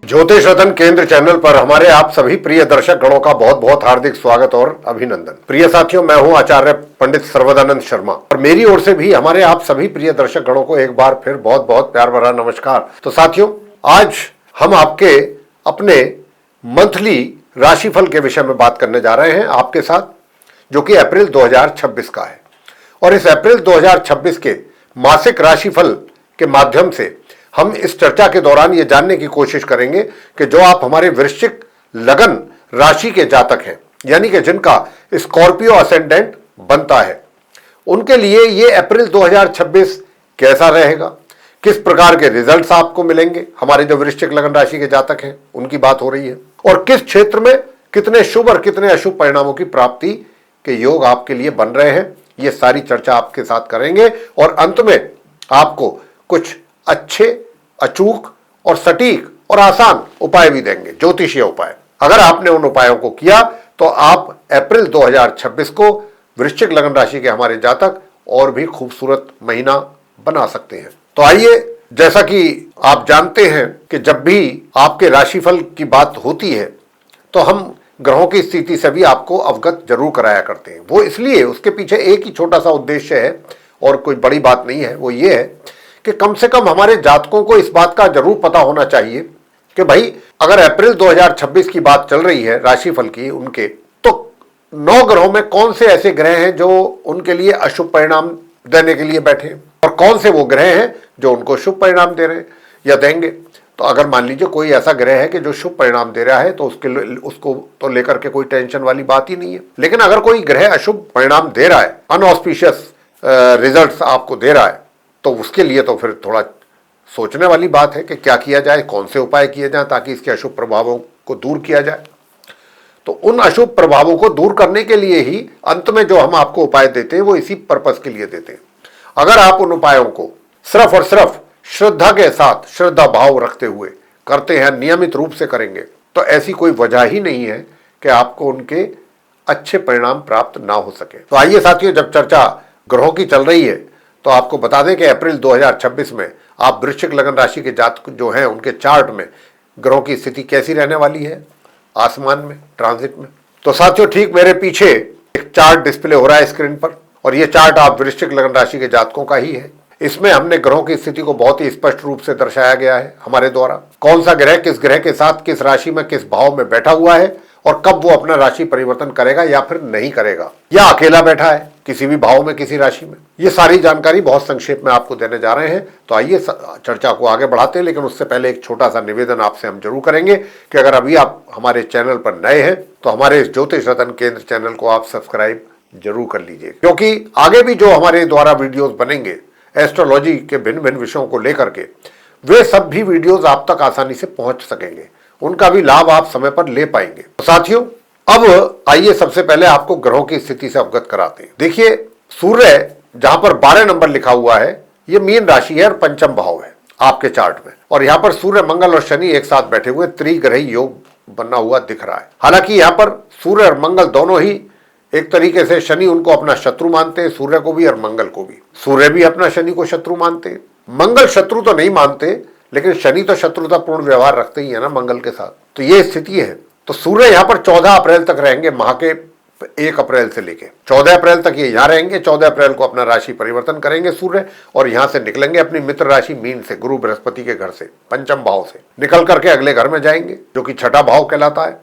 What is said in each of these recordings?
ज्योतिष रतन केंद्र चैनल पर हमारे आप सभी प्रिय दर्शक गणों का बहुत बहुत हार्दिक स्वागत और अभिनंदन। प्रिय साथियों, मैं हूं आचार्य पंडित सर्वदानंद शर्मा और मेरी ओर से भी हमारे आप सभी प्रिय दर्शक गणों को एक बार फिर बहुत बहुत प्यार भरा नमस्कार। तो साथियों, आज हम आपके अपने मंथली राशिफल के विषय में बात करने जा रहे हैं आपके साथ, जो कि अप्रैल 2026 का है। और इस अप्रैल 2026 के मासिक राशिफल के माध्यम से हम इस चर्चा के दौरान ये जानने की कोशिश करेंगे कि जो आप हमारे वृश्चिक लगन राशि के जातक हैं, यानी कि जिनका स्कॉर्पियो असेंडेंट बनता है, उनके लिए ये अप्रैल 2026 कैसा रहेगा, किस प्रकार के रिजल्ट्स आपको मिलेंगे। हमारे जो वृश्चिक लगन राशि के जातक हैं उनकी बात हो रही है, और किस क्षेत्र में कितने शुभ और कितने अशुभ परिणामों की प्राप्ति के योग आपके लिए बन रहे हैं, ये सारी चर्चा आपके साथ करेंगे। और अंत में आपको कुछ अच्छे, अचूक और सटीक और आसान उपाय भी देंगे, ज्योतिषीय उपाय। अगर आपने उन उपायों को किया तो आप अप्रैल 2026 को वृश्चिक लगन राशि के हमारे जातक और भी खूबसूरत महीना बना सकते हैं। तो आइए, जैसा कि आप जानते हैं कि जब भी आपके राशिफल की बात होती है तो हम ग्रहों की स्थिति से भी आपको अवगत जरूर कराया करते हैं। वो इसलिए, उसके पीछे एक ही छोटा सा उद्देश्य है और कोई बड़ी बात नहीं है। वो ये है कि कम से कम हमारे जातकों को इस बात का जरूर पता होना चाहिए कि भाई, अगर अप्रैल 2026 की बात चल रही है राशिफल की उनके, तो 9 ग्रहों में कौन से ऐसे ग्रह हैं जो उनके लिए अशुभ परिणाम देने के लिए बैठे हैं, और कौन से वो ग्रह हैं जो उनको शुभ परिणाम दे रहे हैं या देंगे। तो अगर मान लीजिए कोई ऐसा ग्रह है कि जो शुभ परिणाम दे रहा है, तो उसको तो लेकर के कोई टेंशन वाली बात ही नहीं है। लेकिन अगर कोई ग्रह अशुभ परिणाम दे रहा है, अनऑस्पिशियस रिजल्ट्स आपको दे रहा है, तो उसके लिए तो फिर थोड़ा सोचने वाली बात है कि क्या किया जाए, कौन से उपाय किए जाए ताकि इसके अशुभ प्रभावों को दूर किया जाए। तो उन अशुभ प्रभावों को दूर करने के लिए ही अंत में जो हम आपको उपाय देते हैं वो इसी पर्पस के लिए देते हैं। अगर आप उन उपायों को सिर्फ और सिर्फ श्रद्धा के साथ, श्रद्धा भाव रखते हुए करते हैं, नियमित रूप से करेंगे, तो ऐसी कोई वजह ही नहीं है कि आपको उनके अच्छे परिणाम प्राप्त ना हो सके। तो आइए साथियों, जब चर्चा ग्रहों की चल रही है तो आपको बता दें कि अप्रैल 2026 में आप वृश्चिक लगन राशि के जातक जो हैं उनके चार्ट में ग्रहों की स्थिति कैसी रहने वाली है आसमान में, ट्रांजिट में। तो साथियों, ठीक मेरे पीछे एक चार्ट डिस्प्ले हो रहा है स्क्रीन पर, और ये चार्ट आप वृश्चिक लगन राशि के जातकों का ही है। इसमें हमने ग्रहों की स्थिति को बहुत ही स्पष्ट रूप से दर्शाया गया है हमारे द्वारा, कौन सा ग्रह किस ग्रह के साथ किस राशि में किस भाव में बैठा हुआ है और कब वो अपना राशि परिवर्तन करेगा या फिर नहीं करेगा, या अकेला बैठा है किसी भी भाव में, किसी राशि में। ये सारी जानकारी बहुत संक्षेप में आपको देने जा रहे हैं। तो आइए चर्चा को आगे बढ़ाते हैं, लेकिन उससे पहले एक छोटा सा निवेदन आपसे हम जरूर करेंगे कि अगर अभी आप हमारे चैनल पर नए हैं तो हमारे इस ज्योतिष रतन केंद्र चैनल को आप सब्सक्राइब जरूर कर लीजिए, क्योंकि आगे भी जो हमारे द्वारा वीडियोज बनेंगे एस्ट्रोलॉजी के भिन्न भिन्न विषयों को लेकर के, वे सब भी वीडियोज आप तक आसानी से पहुंच सकेंगे, उनका भी लाभ आप समय पर ले पाएंगे। तो साथियों, अब आइए सबसे पहले आपको ग्रहों की स्थिति से अवगत कराते हैं। देखिए, सूर्य जहां पर 12 नंबर लिखा हुआ है, ये मीन राशि है और पंचम भाव है आपके चार्ट में, और यहां पर सूर्य, मंगल और शनि एक साथ बैठे हुए त्रिग्रही योग बना हुआ दिख रहा है। हालांकि यहां पर सूर्य और मंगल दोनों ही एक तरीके से, शनि उनको अपना शत्रु मानते हैं, सूर्य को भी और मंगल को भी। सूर्य भी अपना शनि को शत्रु मानते हैं, मंगल शत्रु तो नहीं मानते, लेकिन शनि तो शत्रुतापूर्ण व्यवहार रखते ही है ना मंगल के साथ। तो ये स्थिति है। तो सूर्य यहाँ पर 14 अप्रैल तक रहेंगे, माह के 1 अप्रैल से लेके 14 अप्रैल तक ये यहाँ रहेंगे। 14 अप्रैल को अपना राशि परिवर्तन करेंगे सूर्य, और यहाँ से निकलेंगे अपनी मित्र राशि मीन से, गुरु बृहस्पति के घर से, पंचम भाव से निकल करके अगले घर में जाएंगे जो कि छठा भाव कहलाता है।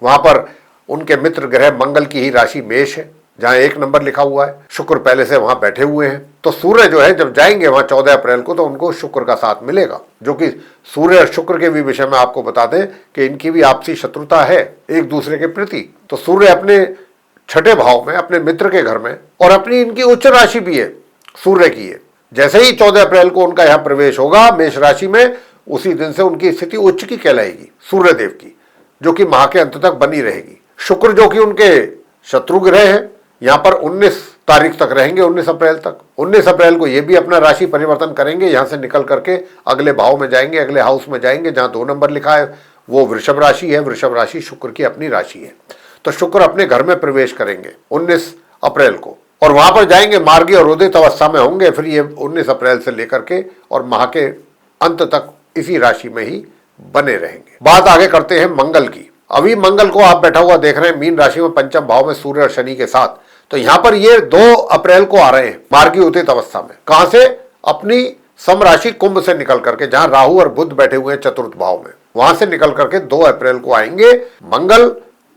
वहां पर उनके मित्र ग्रह मंगल की ही राशि मेष है, जहां 1 नंबर लिखा हुआ है। शुक्र पहले से वहां बैठे हुए हैं। तो सूर्य जो है जब जाएंगे वहां 14 अप्रैल को, तो उनको शुक्र का साथ मिलेगा, जो कि सूर्य और शुक्र के भी विषय में आपको बता दें कि इनकी भी आपसी शत्रुता है एक दूसरे के प्रति। तो सूर्य अपने छठे भाव में, अपने मित्र के घर में, और अपनी इनकी उच्च राशि भी है सूर्य की है। जैसे ही 14 अप्रैल को उनका यहाँ प्रवेश होगा मेष राशि में, उसी दिन से उनकी स्थिति उच्च की कहलाएगी, सूर्यदेव की, जो कि माह के अंत तक बनी रहेगी। शुक्र जो कि उनके शत्रु ग्रह है, यहाँ पर 19 तारीख तक रहेंगे, 19 अप्रैल तक। 19 अप्रैल को ये भी अपना राशि परिवर्तन करेंगे, यहाँ से निकल करके अगले भाव में जाएंगे, अगले हाउस में जाएंगे जहाँ 2 नंबर लिखा है, वो वृषभ राशि है। वृषभ राशि शुक्र की अपनी राशि है। तो शुक्र अपने घर में प्रवेश करेंगे 19 अप्रैल को, और वहां पर जाएंगे, मार्गी और उदित अवस्था में होंगे। फिर ये 19 अप्रैल से लेकर के और माह के अंत तक इसी राशि में ही बने रहेंगे। बात आगे करते हैं मंगल की। अभी मंगल को आप बैठा हुआ देख रहे हैं मीन राशि में पंचम भाव में सूर्य और शनि के साथ। तो यहां पर ये 2 अप्रैल को आ रहे हैं मार्गी उदित अवस्था में। कहां से? अपनी समराशि कुंभ से निकल करके, जहां राहु और बुध बैठे हुए हैं चतुर्थ भाव में, वहां से निकल करके 2 अप्रैल को आएंगे। मंगल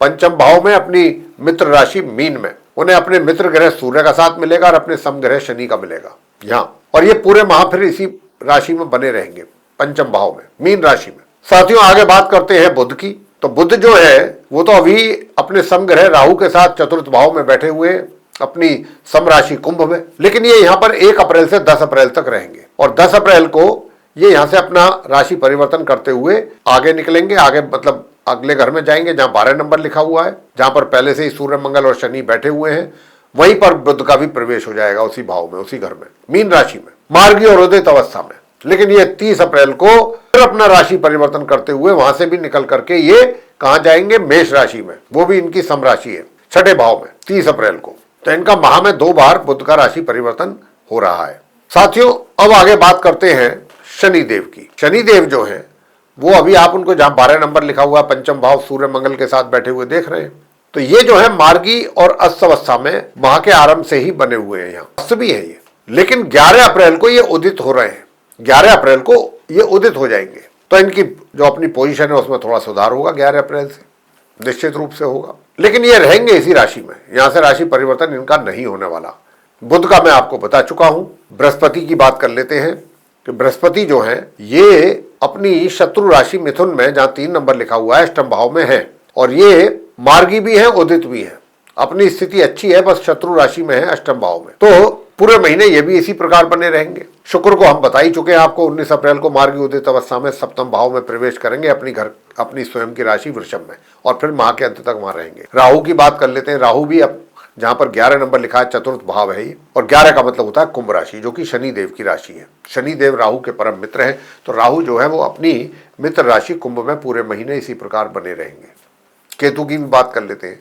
पंचम भाव में अपनी मित्र राशि मीन में, उन्हें अपने मित्र ग्रह सूर्य का साथ मिलेगा और अपने समग्रह शनि का मिलेगा यहां। और ये पूरे माह फिर इसी राशि में बने रहेंगे पंचम भाव में, मीन राशि में। साथियों आगे बात करते हैं बुध की। तो बुध जो है वो तो अभी अपने समग्रह राहु के साथ चतुर्थ भाव में बैठे हुए अपनी समराशि कुंभ में, लेकिन ये यहां पर 1 अप्रैल से 10 अप्रैल तक रहेंगे। और 10 अप्रैल को ये यहां से अपना राशि परिवर्तन करते हुए आगे निकलेंगे। आगे मतलब अगले घर में जाएंगे जहां 12 नंबर लिखा हुआ है, जहां पर पहले से ही सूर्य मंगल और शनि बैठे हुए हैं। वहीं पर बुध का भी प्रवेश हो जाएगा उसी भाव में, उसी घर में, मीन राशि में, मार्गी और उदित अवस्था में। लेकिन ये 30 अप्रैल को फिर अपना राशि परिवर्तन करते हुए वहां से भी निकल करके ये कहां जाएंगे? मेष राशि में, वो भी इनकी समराशि है, छठे भाव में, 30 अप्रैल को। तो इनका माह में 2 बार बुध का राशि परिवर्तन हो रहा है। साथियों अब आगे बात करते हैं शनिदेव की। शनिदेव जो है वो अभी आप उनको जहां 12 नंबर लिखा हुआ है पंचम भाव सूर्य मंगल के साथ बैठे हुए देख रहे हैं। तो ये जो है मार्गी और अस्त अवस्था में माह के आरंभ से ही बने हुए हैं, यहाँ अस्त भी है ये। लेकिन 11 अप्रैल को ये उदित हो रहे हैं, 11 अप्रैल को ये उदित हो जाएंगे। तो इनकी जो अपनी पोजीशन है उसमें थोड़ा सुधार होगा 11 अप्रैल से, निश्चित रूप से होगा। लेकिन ये रहेंगे इसी राशि में, यहां से राशि परिवर्तन इनका नहीं होने वाला। बुध का मैं आपको बता चुका हूं। बृहस्पति की बात कर लेते हैं कि बृहस्पति जो है ये अपनी शत्रु राशि मिथुन में, जहां 3 नंबर लिखा हुआ है, अष्टम भाव में है। और ये मार्गी भी है, उदित भी है, अपनी स्थिति अच्छी है, बस शत्रु राशि में है, अष्टम भाव में। तो पूरे महीने ये भी इसी प्रकार बने रहेंगे। शुक्र को हम बता ही चुके हैं आपको, 19 अप्रैल को मार्गी उदित अवस्था में सप्तम भाव में प्रवेश करेंगे अपनी स्वयं की राशि वृषभ में, और फिर माह के अंत तक वहां रहेंगे। राहु की बात कर लेते हैं। राहु भी अब जहां पर 11 नंबर लिखा है चतुर्थ भाव है ये, और 11 का मतलब होता है कुंभ राशि, जो कि शनिदेव की राशि है। शनिदेव राहु के परम मित्र हैं। तो राहु जो है वो अपनी मित्र राशि कुंभ में पूरे महीने इसी प्रकार बने रहेंगे। केतु की भी बात कर लेते हैं।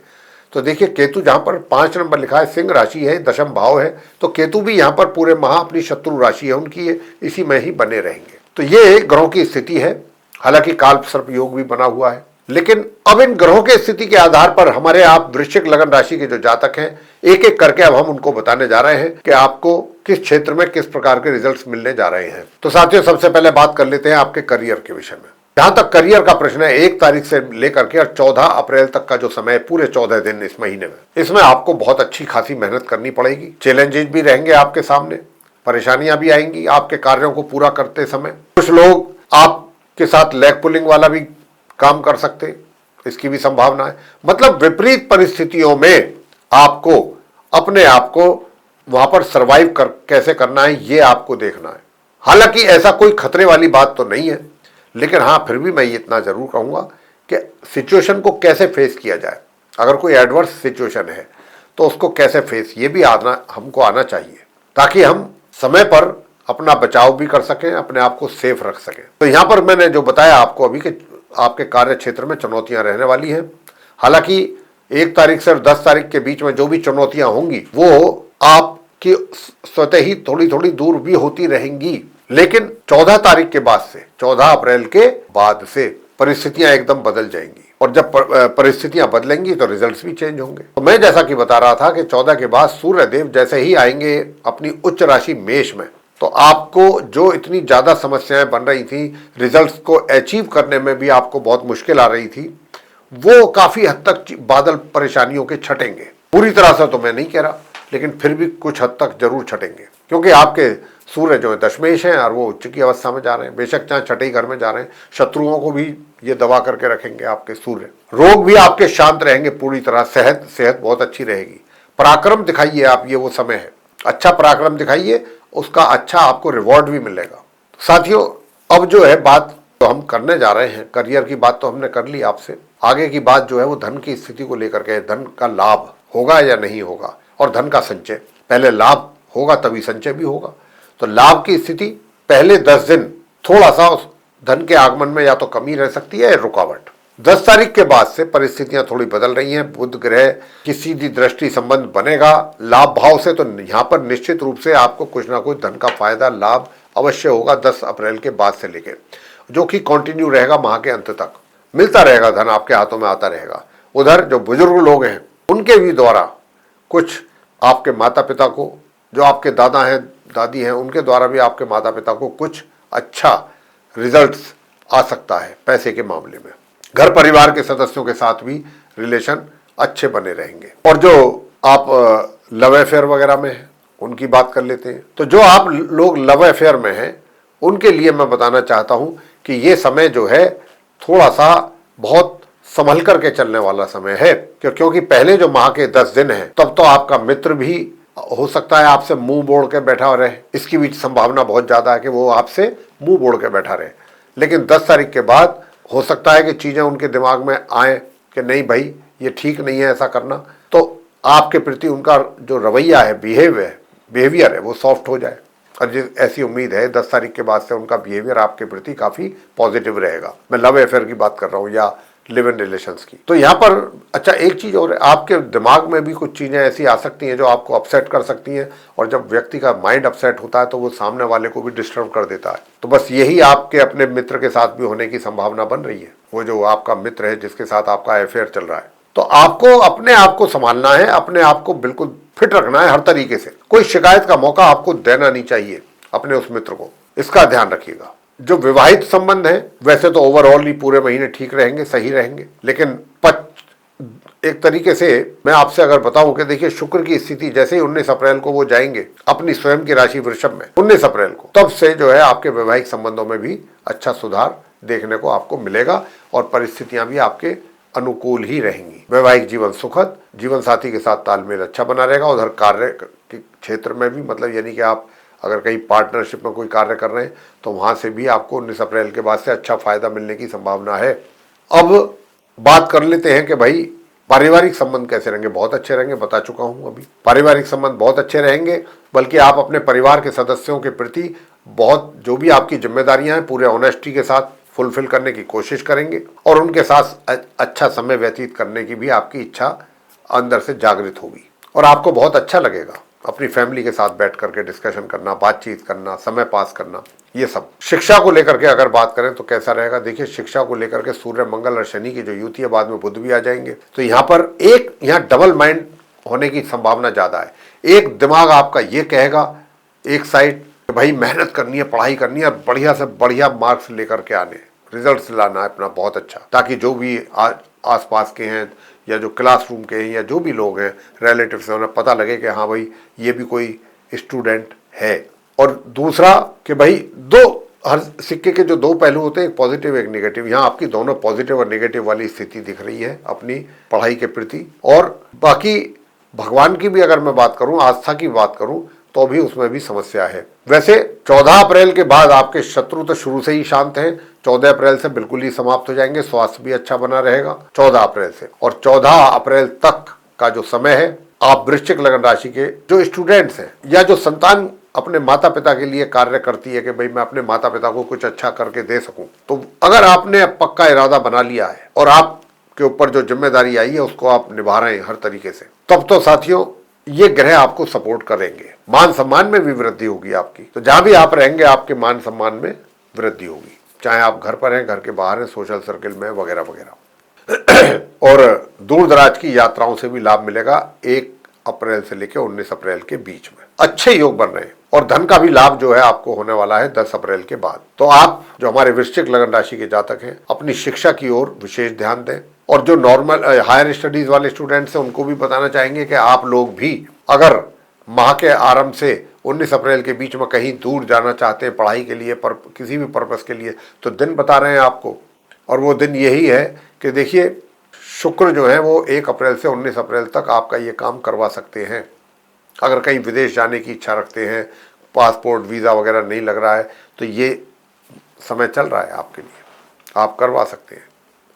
तो देखिए केतु जहां पर 5 नंबर लिखा है सिंह राशि है, दशम भाव है, तो केतु भी यहां पर पूरे माह अपनी शत्रु राशि है उनकी, इसी में ही बने रहेंगे। तो ये ग्रहों की स्थिति है। हालांकि काल सर्प योग भी बना हुआ है, लेकिन अब इन ग्रहों के स्थिति के आधार पर हमारे आप वृश्चिक लगन राशि के जो जातक हैं, एक एक करके अब हम उनको बताने जा रहे हैं कि आपको किस क्षेत्र में किस प्रकार के रिजल्ट्स मिलने जा रहे हैं। तो साथियों सबसे पहले बात कर लेते हैं आपके करियर के विषय में। जहां तक करियर का प्रश्न है, 1 तारीख से लेकर के और 14 अप्रैल तक का जो समय, पूरे 14 दिन इस महीने में, इसमें आपको बहुत अच्छी खासी मेहनत करनी पड़ेगी। चैलेंजेस भी रहेंगे आपके सामने, परेशानियां भी आएंगी आपके कार्यों को पूरा करते समय। कुछ लोग आपके साथ लेग पुलिंग वाला भी काम कर सकते, इसकी भी संभावना है। मतलब विपरीत परिस्थितियों में आपको अपने आप को वहां पर सरवाइव कैसे करना है, ये आपको देखना है। हालांकि ऐसा कोई खतरे वाली बात तो नहीं है, लेकिन हाँ फिर भी मैं इतना जरूर कहूंगा कि सिचुएशन को कैसे फेस किया जाए। अगर कोई एडवर्स सिचुएशन है तो उसको कैसे फेस, ये भी हमको आना चाहिए, ताकि हम समय पर अपना बचाव भी कर सकें, अपने आप को सेफ रख सकें। तो यहाँ पर मैंने जो बताया आपको अभी कि आपके कार्य क्षेत्र में चुनौतियां रहने वाली हैं। हालांकि 1 तारीख से 10 तारीख के बीच में जो भी चुनौतियां होंगी वो आपकी स्वतः ही थोड़ी थोड़ी दूर भी होती रहेंगी। लेकिन 14 तारीख के बाद से, 14 अप्रैल के बाद से परिस्थितियां एकदम बदल जाएंगी, और जब परिस्थितियां बदलेंगी तो रिजल्ट्स भी चेंज होंगे। तो मैं जैसा कि बता रहा था कि 14 के बाद सूर्य देव जैसे ही आएंगे अपनी उच्च राशि मेष में, तो आपको जो इतनी ज्यादा समस्याएं बन रही थी, रिजल्ट्स को अचीव करने में भी आपको बहुत मुश्किल आ रही थी, वो काफी हद तक बादल परेशानियों के छटेंगे। पूरी तरह से तो मैं नहीं कह रहा, लेकिन फिर भी कुछ हद तक जरूर छटेंगे, क्योंकि आपके सूर्य जो है दशमेश हैं और वो उच्च की अवस्था में जा रहे हैं। बेशक चाहे छठे घर में जा रहे हैं, शत्रुओं को भी ये दबा करके रखेंगे आपके सूर्य। रोग भी आपके शांत रहेंगे पूरी तरह, सेहत बहुत अच्छी रहेगी। पराक्रम दिखाइए आप, ये वो समय है, अच्छा पराक्रम दिखाइए, उसका अच्छा आपको रिवॉर्ड भी मिलेगा। साथियों अब जो है बात तो हम करने जा रहे हैं, करियर की बात तो हमने कर ली आपसे। आगे की बात जो है वो धन की स्थिति को लेकर के, धन का लाभ होगा या नहीं होगा, और धन का संचय। पहले लाभ होगा तभी संचय भी होगा। तो लाभ की स्थिति पहले 10 दिन थोड़ा सा उस धन के आगमन में या तो कमी रह सकती है या रुकावट। 10 तारीख के बाद से परिस्थितियां थोड़ी बदल रही हैं। बुध ग्रह की सीधी दृष्टि संबंध बनेगा लाभ भाव से, तो यहाँ पर निश्चित रूप से आपको कुछ ना कुछ धन का फायदा, लाभ अवश्य होगा 10 अप्रैल के बाद से लेकर। जो कि कंटिन्यू रहेगा माह के अंत तक। मिलता रहेगा, धन आपके हाथों में आता रहेगा। उधर जो बुजुर्ग लोग हैं उनके भी द्वारा कुछ आपके माता पिता को, जो आपके दादा हैं दादी हैं, उनके द्वारा भी आपके माता पिता को कुछ अच्छा रिजल्ट्स आ सकता है पैसे के मामले में। घर परिवार के सदस्यों के साथ भी रिलेशन अच्छे बने रहेंगे। और जो आप लव अफेयर वगैरह में हैं उनकी बात कर लेते हैं। तो जो आप लोग लव अफेयर में हैं उनके लिए मैं बताना चाहता हूं कि ये समय जो है थोड़ा सा बहुत संभल करके चलने वाला समय है, क्योंकि पहले जो माह के 10 दिन हैं तब तो आपका मित्र भी हो सकता है आपसे मुंह मोड़ के बैठा रहे। इसकी भी संभावना बहुत ज्यादा है कि वो आपसे मुंह मोड़ के बैठा रहे। लेकिन 10 तारीख के बाद हो सकता है कि चीजें उनके दिमाग में आए कि नहीं भाई ये ठीक नहीं है ऐसा करना, तो आपके प्रति उनका जो रवैया है, बिहेवियर है, वो सॉफ्ट हो जाए। और ऐसी उम्मीद है 10 तारीख के बाद से उनका बिहेवियर आपके प्रति काफी पॉजिटिव रहेगा। मैं लव अफेयर की बात कर रहा हूँ या लिव इन रिलेशंस की। तो यहाँ पर अच्छा एक चीज और, आपके दिमाग में भी कुछ चीजें ऐसी आ सकती हैं जो आपको अपसेट कर सकती हैं, और जब व्यक्ति का माइंड अपसेट होता है तो वो सामने वाले को भी डिस्टर्ब कर देता है। तो बस यही आपके अपने मित्र के साथ भी होने की संभावना बन रही है। वो जो आपका मित्र है जिसके साथ आपका अफेयर चल रहा है, तो आपको अपने आप को संभालना है, अपने आप को बिल्कुल फिट रखना है हर तरीके से। कोई शिकायत का मौका आपको देना नहीं चाहिए अपने उस मित्र को, इसका ध्यान रखिएगा। जो विवाहित संबंध है वैसे तो ओवरऑल ही पूरे महीने ठीक रहेंगे, सही रहेंगे। लेकिन एक तरीके से मैं आपसे अगर बताऊं कि देखिए शुक्र की स्थिति जैसे ही 19 अप्रैल को वो जाएंगे अपनी स्वयं की राशि वृषभ में 19 अप्रैल को, तब से जो है आपके वैवाहिक संबंधों में भी अच्छा सुधार देखने को आपको मिलेगा और परिस्थितियां भी आपके अनुकूल ही रहेंगी। वैवाहिक जीवन सुखद, जीवन साथी के साथ तालमेल अच्छा बना रहेगा। उधर कार्य के क्षेत्र में भी मतलब यानी कि आप अगर कहीं पार्टनरशिप में कोई कार्य कर रहे हैं तो वहां से भी आपको 19 अप्रैल के बाद से अच्छा फायदा मिलने की संभावना है। अब बात कर लेते हैं कि भाई पारिवारिक संबंध कैसे रहेंगे। बहुत अच्छे रहेंगे, बता चुका हूं अभी। पारिवारिक संबंध बहुत अच्छे रहेंगे, बल्कि आप अपने परिवार के सदस्यों के प्रति बहुत जो भी आपकी जिम्मेदारियां हैं पूरे ऑनेस्टी के साथ फुलफिल करने की कोशिश करेंगे, और उनके साथ अच्छा समय व्यतीत करने की भी आपकी इच्छा अंदर से जागृत होगी और आपको बहुत अच्छा लगेगा अपनी फैमिली के साथ बैठ करके डिस्कशन करना, बातचीत करना, समय पास करना, ये सब। शिक्षा को लेकर के अगर बात करें तो कैसा रहेगा, देखिए शिक्षा को लेकर के सूर्य मंगल और शनि की जो युति है, बाद में बुध भी आ जाएंगे, तो यहाँ पर यहाँ डबल माइंड होने की संभावना ज्यादा है। एक दिमाग आपका ये कहेगा एक साइड भाई मेहनत करनी है, पढ़ाई करनी है, बढ़िया से बढ़िया मार्क्स लेकर के आने, रिजल्ट्स लाना है अपना बहुत अच्छा, ताकि जो भी आसपास के हैं या जो क्लासरूम के हैं या जो भी लोग हैं रिलेटिव्स हैं उन्हें पता लगे कि हाँ भाई ये भी कोई स्टूडेंट है। और दूसरा कि भाई हर सिक्के के जो 2 पहलू होते हैं, एक पॉजिटिव एक नेगेटिव, यहाँ आपकी दोनों पॉजिटिव और नेगेटिव वाली स्थिति दिख रही है अपनी पढ़ाई के प्रति। और बाकी भगवान की भी अगर मैं बात करूं, आस्था की बात करूं, तो भी उसमें भी समस्या है। वैसे 14 अप्रैल के बाद आपके शत्रु तो शुरू से ही शांत हैं, 14 अप्रैल से बिल्कुल ही समाप्त हो जाएंगे, स्वास्थ्य भी अच्छा बना रहेगा 14 अप्रैल से। और 14 अप्रैल तक का जो समय है, आप वृश्चिक लग्न राशि के जो स्टूडेंट्स हैं या जो संतान अपने माता पिता के लिए कार्य करती है कि भाई मैं अपने माता पिता को कुछ अच्छा करके दे सकूं, तो अगर आपने पक्का इरादा बना लिया है और आपके ऊपर जो जिम्मेदारी आई है उसको आप निभा रहे हैं हर तरीके से, तब तो साथियों ये ग्रह आपको सपोर्ट करेंगे। मान सम्मान में भी वृद्धि होगी आपकी, तो जहां भी आप रहेंगे आपके मान सम्मान में वृद्धि होगी, चाहे आप घर पर हैं, घर के बाहर हैं, सोशल सर्किल में वगैरह वगैरह। और दूर दराज की यात्राओं से भी लाभ मिलेगा 1 अप्रैल से लेकर 19 अप्रैल के बीच में अच्छे योग बन रहे हैं। और धन का भी लाभ जो है आपको होने वाला है 10 अप्रैल के बाद। तो आप जो हमारे वृश्चिक लग्न राशि के जातक हैं अपनी शिक्षा की ओर विशेष ध्यान दें, और जो नॉर्मल हायर स्टडीज वाले स्टूडेंट्स हैं उनको भी बताना चाहेंगे कि आप लोग भी अगर माह के आरंभ से 19 अप्रैल के बीच में कहीं दूर जाना चाहते हैं पढ़ाई के लिए, पर किसी भी पर्पस के लिए, तो दिन बता रहे हैं आपको। और वो दिन यही है कि देखिए शुक्र जो है वो 1 अप्रैल से 19 अप्रैल तक आपका ये काम करवा सकते हैं। अगर कहीं विदेश जाने की इच्छा रखते हैं, पासपोर्ट वीज़ा वगैरह नहीं लग रहा है, तो ये समय चल रहा है आपके लिए, आप करवा सकते हैं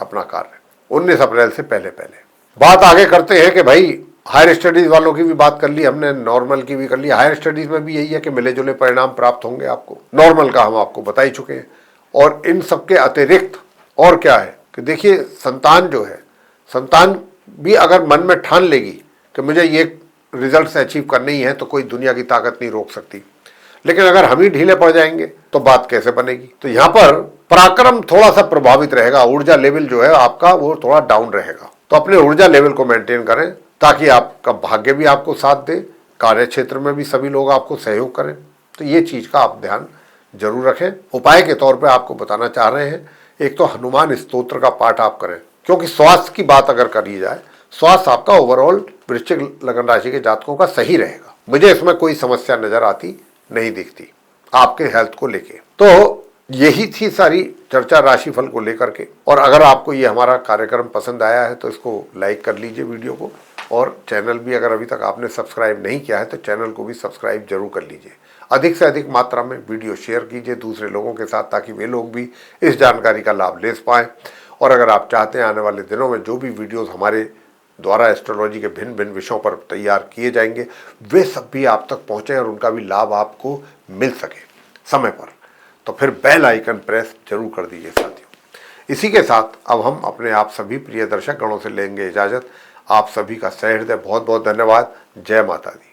अपना कार्य 19 अप्रैल से पहले पहले। बात आगे करते हैं कि भाई हायर स्टडीज वालों की भी बात कर ली हमने, नॉर्मल की भी कर ली। हायर स्टडीज में भी यही है कि मिले जुले परिणाम प्राप्त होंगे आपको, नॉर्मल का हम आपको बता ही चुके हैं। और इन सबके अतिरिक्त और क्या है कि देखिए संतान जो है, संतान भी अगर मन में ठान लेगी कि मुझे ये रिजल्ट्स अचीव करने ही है, तो कोई दुनिया की ताकत नहीं रोक सकती। लेकिन अगर हम ही ढीले पड़ जाएंगे तो बात कैसे बनेगी। तो यहाँ पर पराक्रम थोड़ा सा प्रभावित रहेगा, ऊर्जा लेवल जो है आपका वो थोड़ा डाउन रहेगा। तो अपने ऊर्जा लेवल को मेंटेन करें ताकि आपका भाग्य भी आपको साथ दे, कार्य क्षेत्र में भी सभी लोग आपको सहयोग करें। तो ये चीज का आप ध्यान जरूर रखें। उपाय के तौर पे आपको बताना चाह रहे हैं, एक तो हनुमान स्तोत्र का पाठ आप करें, क्योंकि स्वास्थ्य की बात अगर करी जाए, स्वास्थ्य आपका ओवरऑल वृश्चिक लगन राशि के जातकों का सही रहेगा। मुझे इसमें कोई समस्या नजर आती नहीं दिखती आपके हेल्थ को लेके। तो यही थी सारी चर्चा राशिफल को लेकर के। और अगर आपको ये हमारा कार्यक्रम पसंद आया है तो इसको लाइक कर लीजिए वीडियो को, और चैनल भी अगर अभी तक आपने सब्सक्राइब नहीं किया है तो चैनल को भी सब्सक्राइब जरूर कर लीजिए। अधिक से अधिक मात्रा में वीडियो शेयर कीजिए दूसरे लोगों के साथ, ताकि वे लोग भी इस जानकारी का लाभ ले पाएँ। और अगर आप चाहते हैं आने वाले दिनों में जो भी वीडियोज़ हमारे द्वारा एस्ट्रोलॉजी के भिन्न भिन्न विषयों पर तैयार किए जाएंगे, वे सब भी आप तक पहुँचें और उनका भी लाभ आपको मिल सके समय पर, तो फिर बेल आइकन प्रेस जरूर कर दीजिए साथियों। इसी के साथ अब हम अपने आप सभी प्रिय दर्शक गणों से लेंगे इजाजत। आप सभी का सहृदय बहुत बहुत धन्यवाद। जय माता दी।